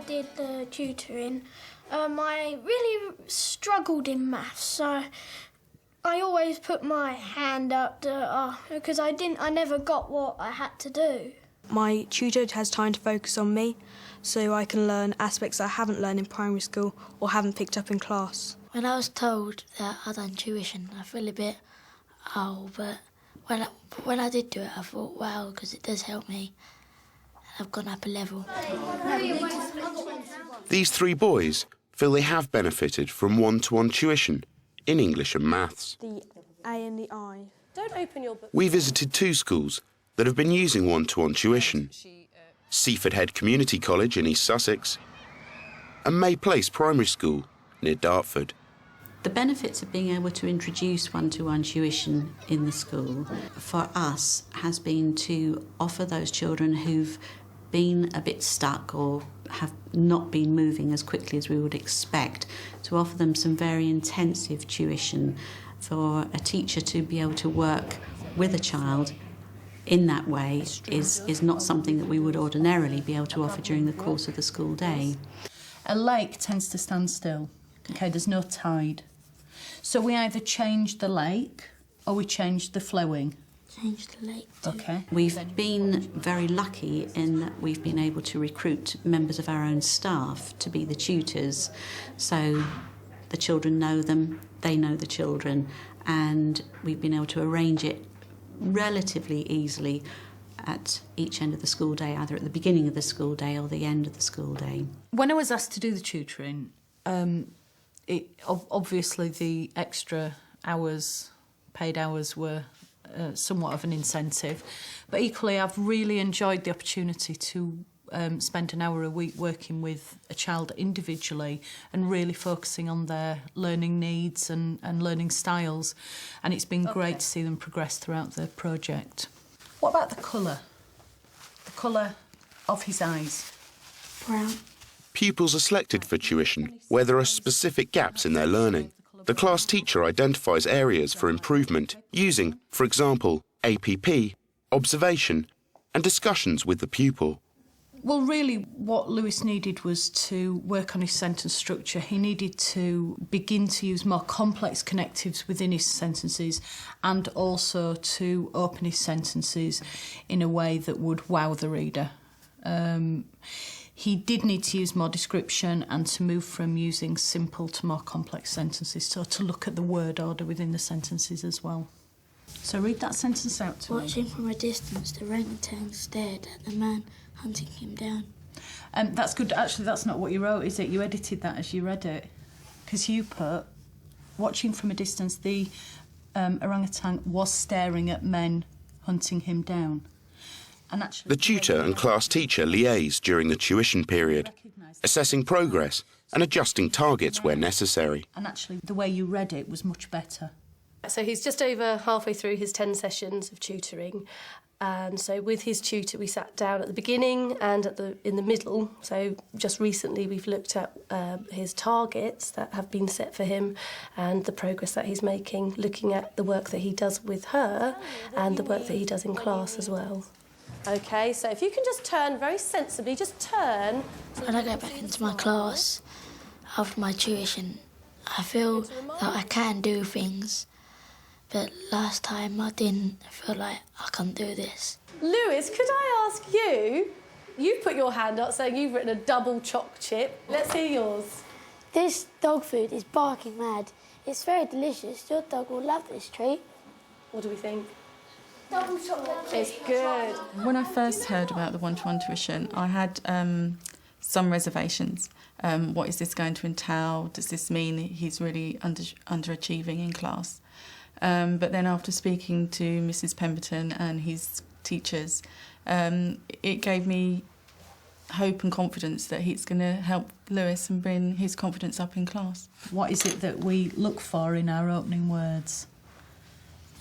did the tutoring, I really struggled in maths, so I always put my hand up because I never got what I had to do. My tutor has time to focus on me, so I can learn aspects I haven't learned in primary school or haven't picked up in class. When I was told that I'd done tuition, I feel a bit, but when I did do it, I thought, wow, because it does help me. I've gone up a level. These three boys feel they have benefited from one-to-one tuition in English and maths. The A and the I. Don't open your book. We visited two schools that have been using one-to-one tuition: Seaford Head Community College in East Sussex and May Place Primary School near Dartford. The benefits of being able to introduce one-to-one tuition in the school for us has been to offer those children who've been a bit stuck or have not been moving as quickly as we would expect, to offer them some very intensive tuition for a teacher to be able to work with a child in that way is not something that we would ordinarily be able to offer during the course of the school day. A lake tends to stand still. Okay, there's no tide. So we either change the lake or we change the flowing. Change the lake too. Okay. We've been very lucky in that we've been able to recruit members of our own staff to be the tutors. So the children know them, they know the children, and we've been able to arrange it relatively easily at each end of the school day, either at the beginning of the school day or the end of the school day. When I was asked to do the tutoring, obviously the extra hours, paid hours, were somewhat of an incentive, but equally I've really enjoyed the opportunity to spend an hour a week working with a child individually and really focusing on their learning needs and learning styles, and it's been great to see them progress throughout the project. What about the colour? The colour of his eyes? Brown. Pupils are selected for tuition where there are specific gaps in their learning. The class teacher identifies areas for improvement using, for example, APP, observation and discussions with the pupil. Well, really, what Lewis needed was to work on his sentence structure. He needed to begin to use more complex connectives within his sentences and also to open his sentences in a way that would wow the reader. He did need to use more description and to move from using simple to more complex sentences, so to look at the word order within the sentences as well. So read that sentence out to me. Watching from a distance, the orangutan stared at the man hunting him down. That's good. Actually, that's not what you wrote, is it? You edited that as you read it. Because you put, watching from a distance, the orangutan was staring at men hunting him down. And actually, the tutor and class teacher liaise during the tuition period, assessing progress and adjusting targets where necessary. And actually, the way you read it was much better. So he's just over halfway through his 10 sessions of tutoring. And so with his tutor, we sat down at the beginning and in the middle. So just recently we've looked at his targets that have been set for him and the progress that he's making, looking at the work that he does with her and the work that he does in class as well. OK, so if you can just turn very sensibly, just turn. When I go back into my class after my tuition, I feel that I can do things. But last time I didn't feel like I can't do this. Lewis, could I ask you, you've put your hand up saying you've written a double choc chip. Let's hear yours. This dog food is barking mad. It's very delicious. Your dog will love this treat. What do we think? Double chocolate. It's good. When I first heard about the one-to-one tuition, I had some reservations. What is this going to entail? Does this mean he's really underachieving in class? But then after speaking to Mrs. Pemberton and his teachers, it gave me hope and confidence that he's going to help Lewis and bring his confidence up in class. What is it that we look for in our opening words?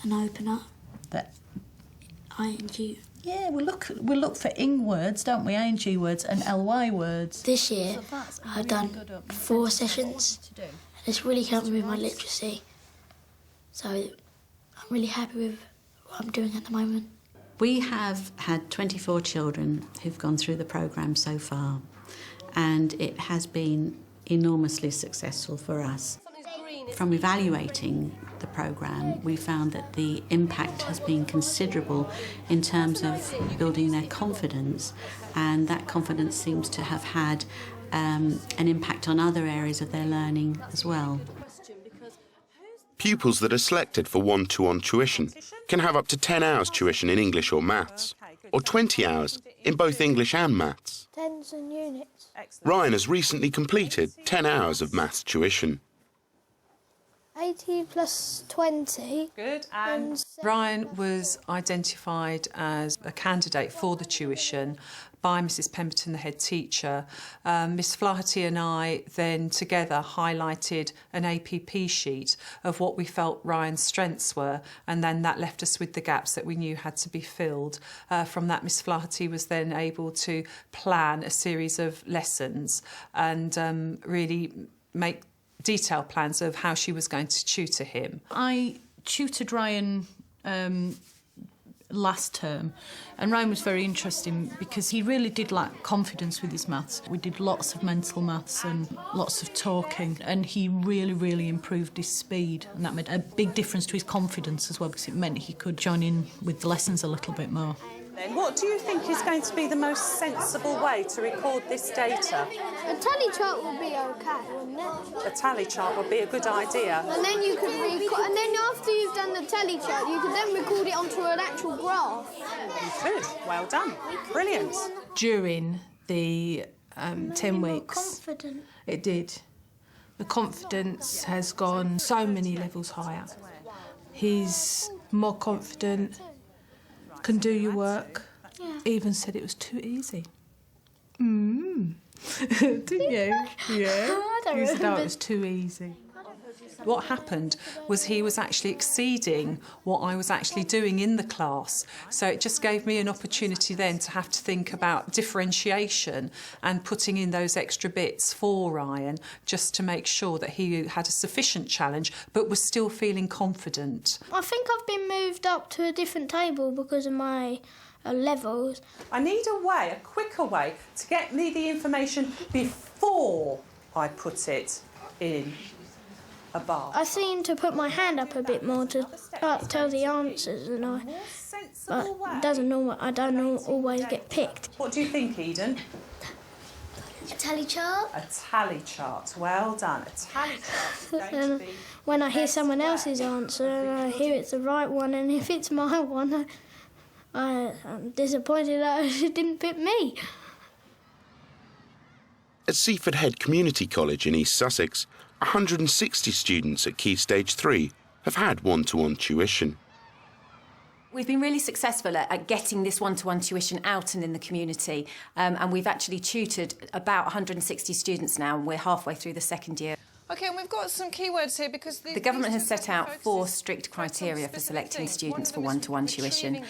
An opener. That ING. Yeah, we look for ing words, don't we? ING words and ly words. This year, I've done 4 sessions. It's really helped me with my literacy. So I'm really happy with what I'm doing at the moment. We have had 24 children who've gone through the programme so far, and it has been enormously successful for us. From evaluating the programme, we found that the impact has been considerable in terms of building their confidence, and that confidence seems to have had an impact on other areas of their learning as well. Pupils that are selected for one-to-one tuition can have up to 10 hours tuition in English or maths, or 20 hours in both English and maths. Tens and units. Ryan has recently completed 10 hours of maths tuition. 80 plus 20. Good. And Ryan was identified as a candidate for the tuition by Mrs Pemberton, the head teacher. Miss Flaherty and I then together highlighted an APP sheet of what we felt Ryan's strengths were, and then that left us with the gaps that we knew had to be filled. From that, Miss Flaherty was then able to plan a series of lessons and really make detailed plans of how she was going to tutor him. I tutored Ryan last term, and Ryan was very interesting because he really did lack confidence with his maths. We did lots of mental maths and lots of talking, and he really improved his speed, and that made a big difference to his confidence as well, because it meant he could join in with the lessons a little bit more. What do you think is going to be the most sensible way to record this data? A tally chart would be okay, wouldn't it? A tally chart would be a good idea. And then you could record, and then after you've done the tally chart, you could then record it onto an actual graph. You could. Well done. Brilliant. During the 10 weeks, Confident. it did. The confidence has gone so many levels higher. He's more confident, can do your work. Yeah. Even said it was too easy. Didn't you? Yeah. I don't You said, oh, remember. it was too easy. What happened was he was actually exceeding what I was actually doing in the class. So it just gave me an opportunity then to have to think about differentiation and putting in those extra bits for Ryan, just to make sure that he had a sufficient challenge but was still feeling confident. I think I've been moved up to a different table because of my levels. I need a quicker way to get me the information before I put it in a bar. I seem to put my hand up a bit more to tell the answers, and I don't always get picked. What do you think, Eden? A tally chart? A tally chart. Well done. A tally chart is going to be... When I hear someone else's answer and I hear it's the right one, and if it's my one, I'm disappointed that it didn't fit me. At Seaford Head Community College in East Sussex, 160 students at Key Stage 3 have had one-to-one tuition. We've been really successful at getting this one-to-one tuition out and in the community, and we've actually tutored about 160 students now, and we're halfway through the second year. OK, and we've got some keywords here because... The government has set out 4 strict criteria for selecting students for one-to-one tuition.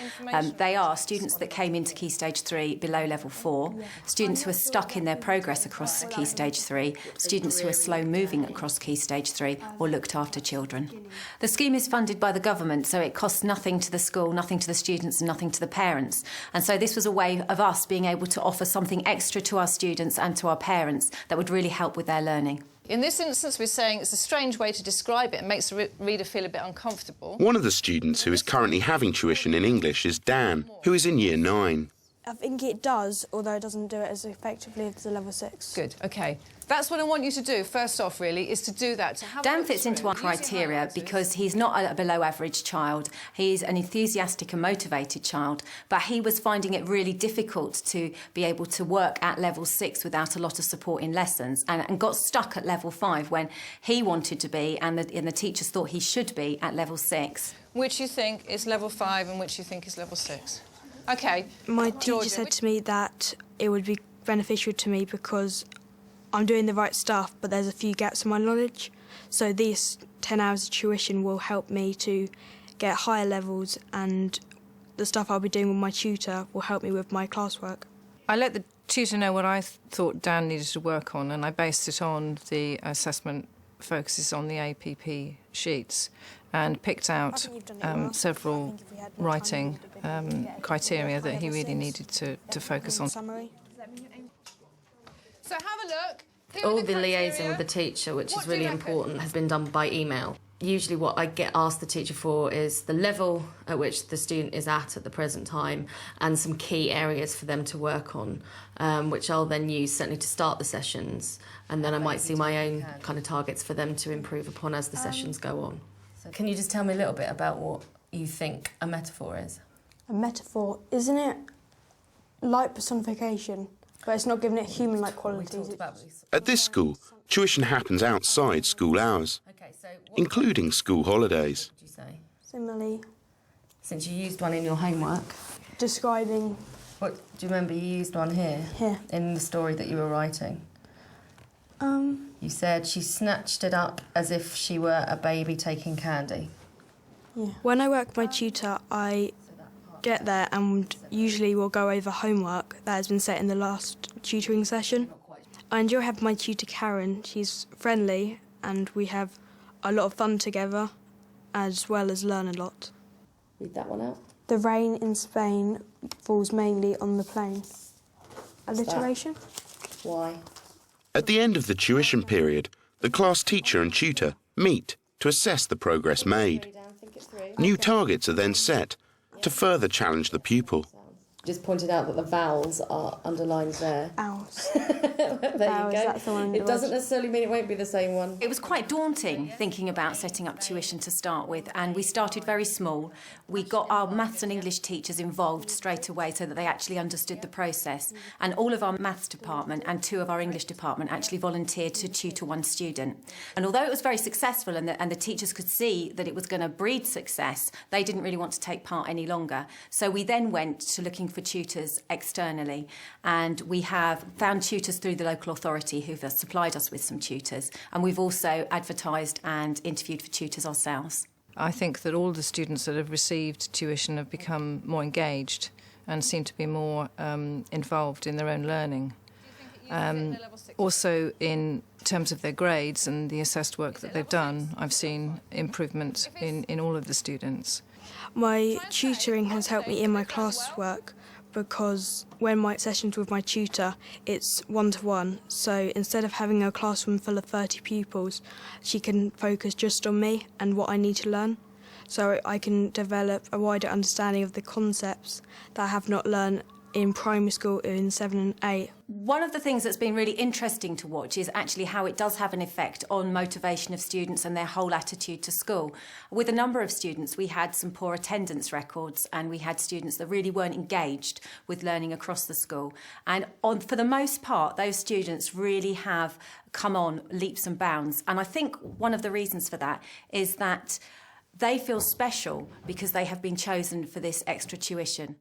They are students that came into Key Stage 3 below Level 4, students who are stuck in their progress across Key Stage 3, students who are slow-moving across Key Stage 3, or looked after children. The scheme is funded by the government, so it costs nothing to the school, nothing to the students and nothing to the parents. And so this was a way of us being able to offer something extra to our students and to our parents that would really help with their learning. In this instance, we're saying it's a strange way to describe it and makes the reader feel a bit uncomfortable. One of the students who is currently having tuition in English is Dan, who is in Year 9. I think it does, although it doesn't do it as effectively as the Level 6. Good, OK. That's what I want you to do, first off, really, is to do that. Dan fits into our criteria because he's not a below-average child. He's an enthusiastic and motivated child, but he was finding it really difficult to be able to work at Level 6 without a lot of support in lessons, and got stuck at Level 5 when he wanted to be and the teachers thought he should be at Level 6. Which you think is Level 5 and which you think is Level 6? OK. My teacher Georgia, said to me that it would be beneficial to me because I'm doing the right stuff, but there's a few gaps in my knowledge. So these 10 hours of tuition will help me to get higher levels, and the stuff I'll be doing with my tutor will help me with my classwork. I let the tutor know what I thought Dan needed to work on, and I based it on the assessment focuses on the APP sheets and picked out several writing criteria that he really needed to focus on. So have a look. All the liaison with the teacher, which is really important, has been done by email. Usually what I get asked the teacher for is the level at which the student is at the present time and some key areas for them to work on, which I'll then use certainly to start the sessions, and then I might see my own kind of targets for them to improve upon as the sessions go on. So can you just tell me a little bit about what you think a metaphor is? A metaphor, isn't it like personification, but it's not giving it human-like qualities? At this school, tuition happens outside school hours, including school holidays. Simile. Since you used one in your homework. Describing. What, do you remember you used one here? Here. In the story that you were writing? You said she snatched it up as if she were a baby taking candy. Yeah. When I work with my tutor, I get there and usually we'll go over homework that has been set in the last tutoring session. I enjoy having my tutor Karen. She's friendly and we have a lot of fun together as well as learn a lot. Read that one out. The rain in Spain falls mainly on the plain. Alliteration? Why? At the end of the tuition period, the class teacher and tutor meet to assess the progress made. New targets are then set to further challenge the pupil. Just pointed out that the vowels are underlined there. Owls. There you go. That's the one. It doesn't necessarily mean it won't be the same one. It was quite daunting thinking about setting up tuition to start with, and we started very small. We got our maths and English teachers involved straight away so that they actually understood the process, and all of our maths department and 2 of our English department actually volunteered to tutor 1 student. And although it was very successful and the teachers could see that it was going to breed success, they didn't really want to take part any longer. So we then went to looking for tutors externally, and we have found tutors through the local authority who've supplied us with some tutors, and we've also advertised and interviewed for tutors ourselves. I think that all the students that have received tuition have become more engaged and seem to be more involved in their own learning. Also, in terms of their grades and the assessed work that they've done, I've seen improvement in all of the students. My tutoring has helped me in my classwork because when my sessions with my tutor, it's one-to-one. So instead of having a classroom full of 30 pupils, she can focus just on me and what I need to learn. So I can develop a wider understanding of the concepts that I have not learned in primary school in 7 and 8. One of the things that's been really interesting to watch is actually how it does have an effect on motivation of students and their whole attitude to school. With a number of students, we had some poor attendance records, and we had students that really weren't engaged with learning across the school. And for the most part, those students really have come on leaps and bounds. And I think one of the reasons for that is that they feel special because they have been chosen for this extra tuition.